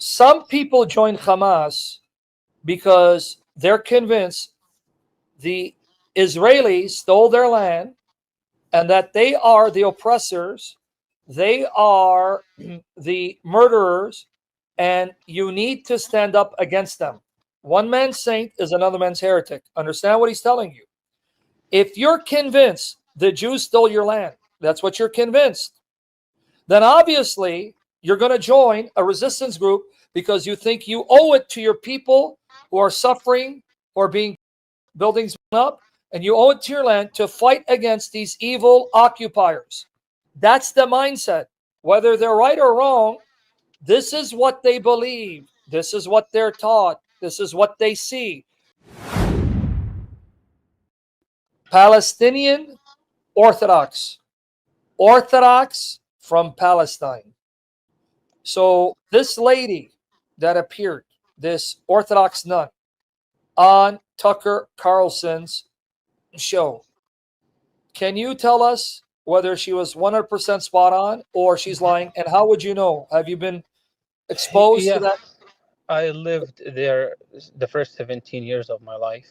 Some people join Hamas because they're convinced the Israelis stole their land and that they are the oppressors, they are the murderers, and you need to stand up against them. One man's saint is another man's heretic. Understand what he's telling you. If you're convinced the Jews stole your land, that's what you're convinced, then obviously you're going to join a resistance group because you think you owe it to your people who are suffering or being buildings up, and you owe it to your land to fight against these evil occupiers. That's the mindset. Whether they're right or wrong, this is what they believe. This is what they're taught. This is what they see. Palestinian Orthodox. Orthodox from Palestine. So this lady that appeared, this Orthodox nun, on Tucker Carlson's show, can you tell us whether she was 100% spot on or she's lying? And how would you know? Have you been exposed to Yeah, that? I lived there the first 17 years of my life.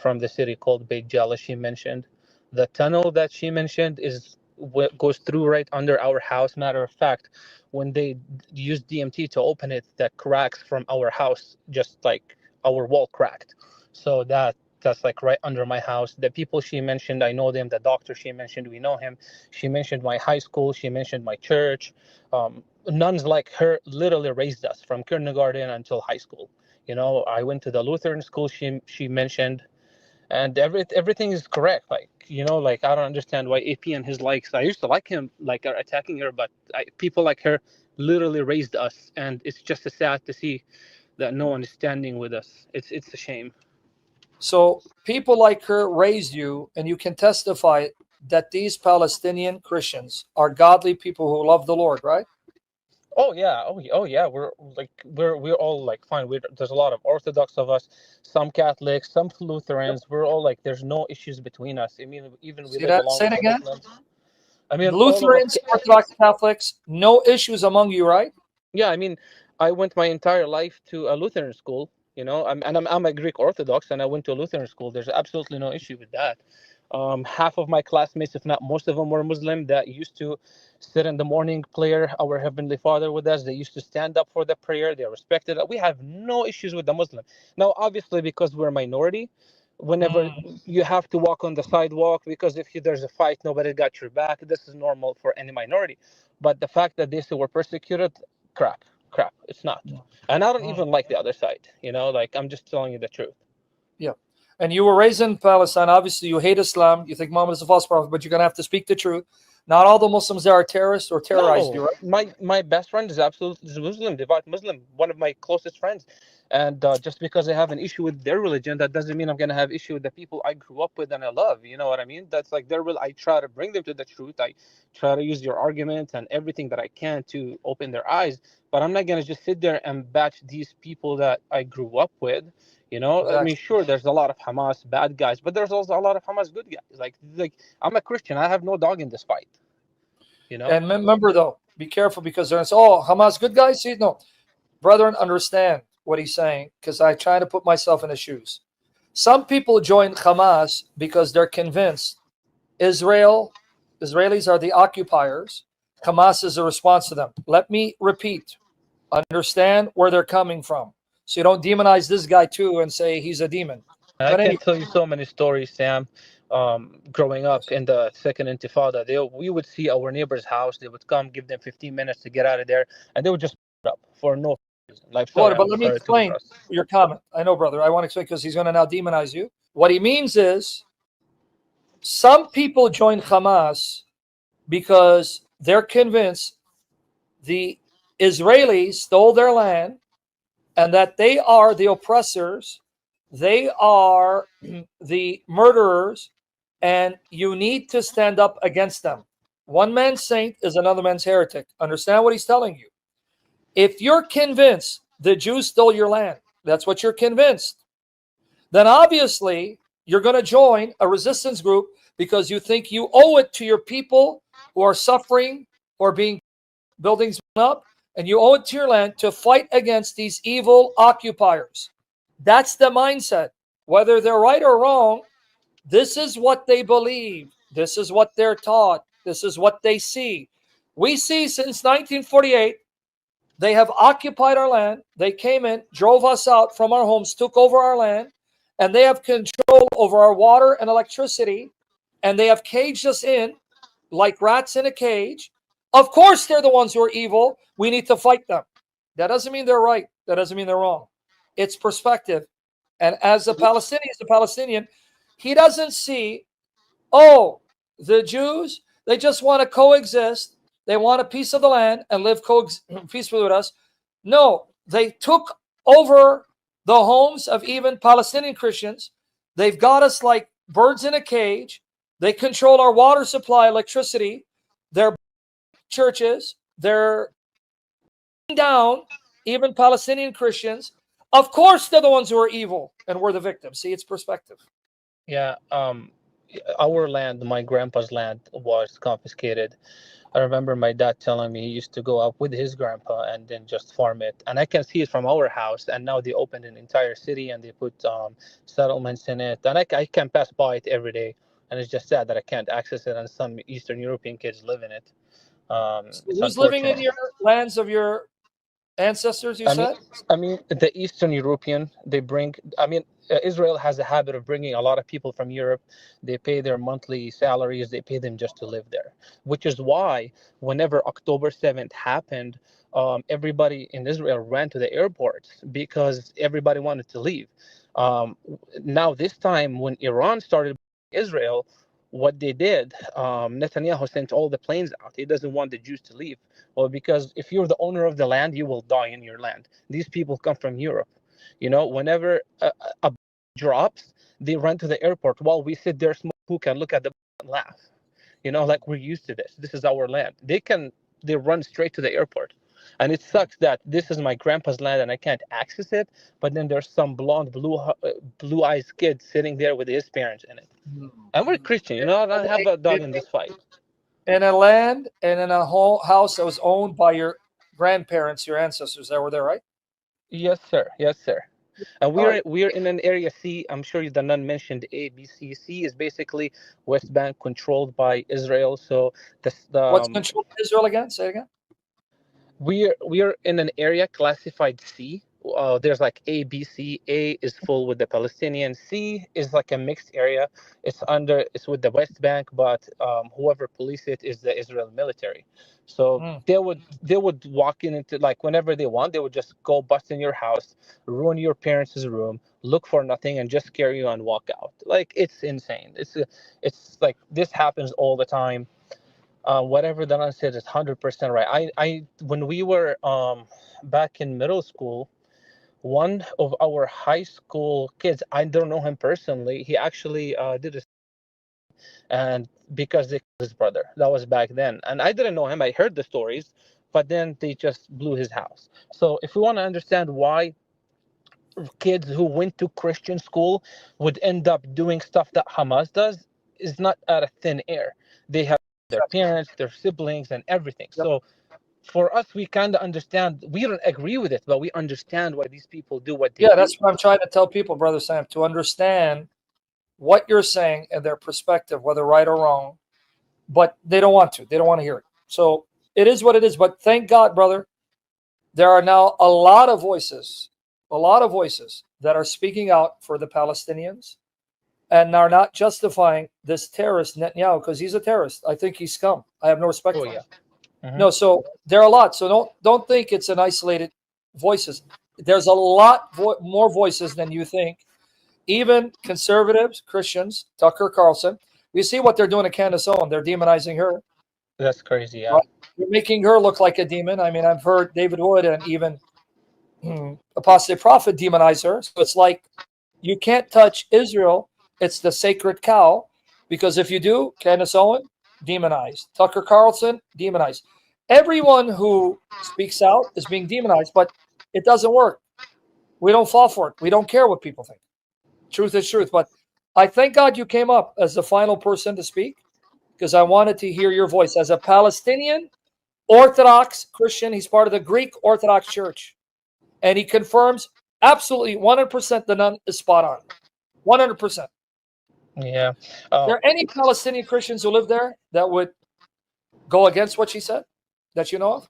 From the city called Beit Jala. She mentioned the tunnel that she mentioned is what goes through right under our house. Matter of fact, when they used DMT to open it, the cracks from our house, just like our wall cracked. So that's like right under my house. The people she mentioned, I know them. The doctor she mentioned, we know him. She mentioned my high school. She mentioned my church. Nuns like her literally raised us from kindergarten until high school. I went to the Lutheran school she mentioned, and everything is correct. Like, like I don't understand why AP and his likes. I used to like him, like are attacking her, but people like her literally raised us, and it's just sad to see that no one is standing with us. It's a shame. So people like her raised you, and you can testify that these Palestinian Christians are godly people who love the Lord, right? Oh yeah, oh yeah. We're all like fine. There's a lot of Orthodox of us, some Catholics, some Lutherans. We're all like there's no issues between us. I mean, even we See live that? along Say with it the again. Muslims. I mean, all of us. Lutherans, Orthodox Catholics, no issues among you, right? Yeah, I mean, I went my entire life to a Lutheran school. I'm a Greek Orthodox, and I went to a Lutheran school. There's absolutely no issue with that. Half of my classmates, if not most of them, were Muslim that used to sit in the morning prayer, our Heavenly Father with us. They used to stand up for the prayer. They respected it. We have no issues with the Muslim. Now, obviously, because we're a minority, whenever Mm. you have to walk on the sidewalk, because if there's a fight, nobody got your back. This is normal for any minority. But the fact that they still were persecuted, crap, it's not. And I don't Mm. even like the other side, like I'm just telling you the truth. Yeah. And you were raised in Palestine. Obviously, you hate Islam. You think Muhammad is a false prophet, but you're going to have to speak the truth. Not all the Muslims there are terrorists or terrorized No, you, right? my best friend is absolutely Muslim, devout Muslim, one of my closest friends. And just because I have an issue with their religion, that doesn't mean I'm gonna have issue with the people I grew up with and I love. You know what I mean? That's like their will. I try to bring them to the truth. I try to use your argument and everything that I can to open their eyes. But I'm not gonna just sit there and bash these people that I grew up with. I mean, Exactly. sure, there's a lot of Hamas bad guys, but there's also a lot of Hamas good guys. Like I'm a Christian. I have no dog in this fight. You know. And remember, though, be careful because there's, Hamas good guys. See, no, brethren, understand what he's saying because I try to put myself in his shoes. Some people join Hamas because they're convinced Israelis are the occupiers. Hamas is a response to them. Let me repeat. Understand where they're coming from. So you don't demonize this guy too and say he's a demon. I But can anyway, tell you so many stories, Sam. Growing up in the second Intifada, we would see our neighbor's house. They would come, give them 15 minutes to get out of there, and they would just put up for no reason. Like, sorry, but I'm let me sorry to be explain gross. your comment. I know, brother. I want to explain because he's going to now demonize you. What he means is some people join Hamas because they're convinced the Israelis stole their land and that they are the oppressors, they are the murderers, and you need to stand up against them. One man's saint is another man's heretic. Understand what he's telling you. If you're convinced the Jews stole your land, that's what you're convinced, then obviously you're going to join a resistance group because you think you owe it to your people who are suffering or being buildings up, and you owe it to your land to fight against these evil occupiers. That's the mindset. Whether they're right or wrong, this is what they believe. This is what they're taught. This is what they see. We see since 1948, they have occupied our land. They came in, drove us out from our homes, took over our land, and they have control over our water and electricity, and they have caged us in like rats in a cage. Of course, they're the ones who are evil. We need to fight them. That doesn't mean they're right. That doesn't mean they're wrong. It's perspective. And as a Palestinian, he doesn't see, oh, the Jews, they just want to coexist. They want a piece of the land and live peacefully with us. No, they took over the homes of even Palestinian Christians. They've got us like birds in a cage. They control our water supply, electricity. They're churches. They're down even Palestinian Christians. Of course, they're the ones who are evil, and we're the victims. See, it's perspective. Yeah, our land, my grandpa's land, was confiscated. I remember my dad telling me he used to go up with his grandpa and then just farm it. And I can see it from our house. And now they opened an entire city and they put settlements in it. And I can pass by it every day. And it's just sad that I can't access it. And some Eastern European kids live in it. So It's who's living in unfortunate. your lands of your ancestors, you I mean, said? the Eastern European, they bring. Israel has a habit of bringing a lot of people from Europe. They pay their monthly salaries. They pay them just to live there, which is why whenever October 7th happened, everybody in Israel ran to the airports because everybody wanted to leave. Um, Now this time, when Iran started Israel, what they did, Netanyahu sent all the planes out. He doesn't want the Jews to leave. Well, because if you're the owner of the land, you will die in your land. These people come from Europe. Whenever a drops, they run to the airport while we sit there, smoke hookah, and look at the and laugh. Like we're used to this. This is our land. They run straight to the airport. And it sucks that this is my grandpa's land and I can't access it. But then there's some blonde, blue eyes kid sitting there with his parents in it. And we're Christian, I don't have a dog in this fight. In a land and in a whole house that was owned by your grandparents, your ancestors that were there, right? Yes, sir. Yes, sir. And All right. we're in an area C. I'm sure the nun mentioned A, B, C. C is basically West Bank controlled by Israel. So the What's controlling Israel again? Say it again. we're in an area classified C. There's like A, B, C. A is full with the Palestinian. C is like a mixed area. It's with the West Bank, but whoever police it is the Israel military. So Mm. they would walk in into, like, whenever they want, they would just go bust in your house, ruin your parents' room, look for nothing, and just scare you and walk out. Like, it's insane. It's like this happens all the time. Whatever Danan said is 100% right. I when we were back in middle school, one of our high school kids, I don't know him personally. He actually did it, and because they killed his brother. That was back then, and I didn't know him. I heard the stories, but then they just blew his house. So if we want to understand why kids who went to Christian school would end up doing stuff that Hamas does, is not out of thin air. They have their parents, their siblings, and everything. Yep. So for us, we kind of understand. We don't agree with it, but we understand why these people do what they Yeah, do. that's what I'm trying to tell people, Brother Sam, to understand what you're saying and their perspective, whether right or wrong, but they don't want to. They don't want to hear it. So it is what it is. But thank God, brother, there are now a lot of voices that are speaking out for the Palestinians and are not justifying this terrorist Netanyahu because he's a terrorist. I think he's scum. I have no respect Oh for him. yeah. No, so there are a lot. So don't think it's an isolated voices. There's a lot more voices than you think. Even conservatives, Christians, Tucker Carlson. We see what they're doing to Candace Owen. They're demonizing her. That's crazy. Yeah. Right? They're making her look like a demon. I mean, I've heard David Wood and even Apostate Prophet demonize her. So it's like you can't touch Israel. It's the sacred cow. Because if you do, Candace Owen, demonized. Tucker Carlson, demonized. Everyone who speaks out is being demonized, but it doesn't work. We don't fall for it. We don't care what people think. Truth is truth. But I thank God you came up as the final person to speak because I wanted to hear your voice. As a Palestinian, Orthodox Christian. He's part of the Greek Orthodox Church. And he confirms absolutely 100% the nun is spot on. 100%. Yeah. Are there any Palestinian Christians who live there that would go against what she said that you know of?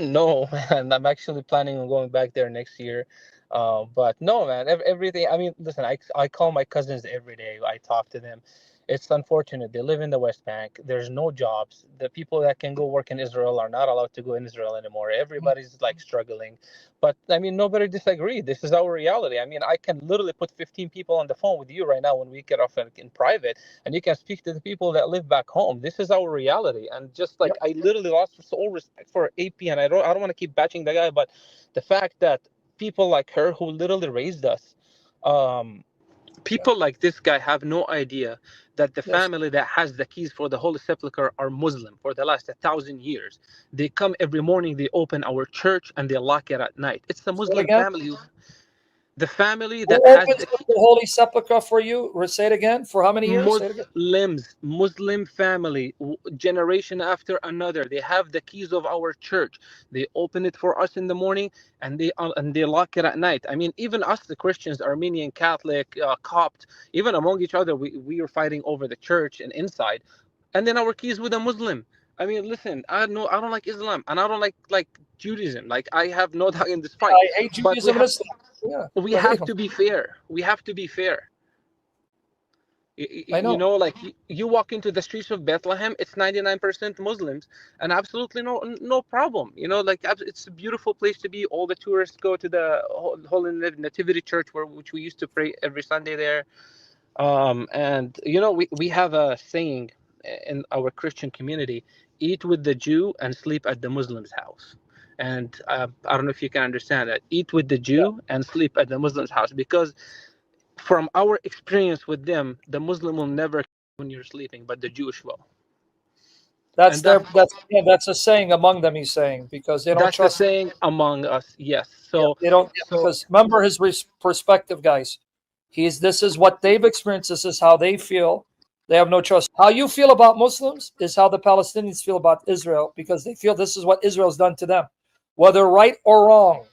No, man. I'm actually planning on going back there next year. But no, man. Everything. I mean, listen. I call my cousins every day. I talk to them. It's unfortunate. They live in the West Bank. There's no jobs. The people that can go work in Israel are not allowed to go in Israel anymore. Everybody's like struggling. But I mean, nobody disagreed. This is our reality. I mean, I can literally put 15 people on the phone with you right now when we get off in private, and you can speak to the people that live back home. This is our reality. And just like Yep. I literally lost all respect for AP, and I don't want to keep batching the guy, but the fact that people like her who literally raised us, people like this guy have no idea that the Yes. family that has the keys for the Holy Sepulchre are Muslim for the last 1,000 years. They come every morning, they open our church, and they lock it at night. It's the Say it Muslim again. family, the family Who that has opens the up the Holy Sepulchre for you? Say it again. For how many years? Say it again. Muslim family, generation after another. They have the keys of our church. They open it for us in the morning, and they lock it at night. I mean, even us, the Christians, Armenian, Catholic, Copt, even among each other, we are fighting over the church and inside, and then our keys with a Muslim. I mean, listen, I don't like Islam, and I don't like Judaism. Like I have no doubt in this fight, I hate but Judaism and Islam. Yeah, we I hate have them. to be fair. We have to be fair. I You know. know, like you walk into the streets of Bethlehem, it's 99% Muslims, and absolutely no problem. You know, like it's a beautiful place to be. All the tourists go to the Holy Nativity Church, which we used to pray every Sunday there. And you know, we have a saying in our Christian community: eat with the Jew and sleep at the Muslim's house. And I don't know if you can understand that. Eat with the Yeah. Jew and sleep at the Muslim's house, because from our experience with them, the Muslim will never when you're sleeping, but the Jewish will. And That's a saying among them. He's saying because they don't that's the trust. saying among us. Yes. Yeah, So they don't so because remember his perspective, guys. This is what they've experienced. This is how they feel. They have no trust. How you feel about Muslims is how the Palestinians feel about Israel because they feel this is what Israel's done to them, whether right or wrong.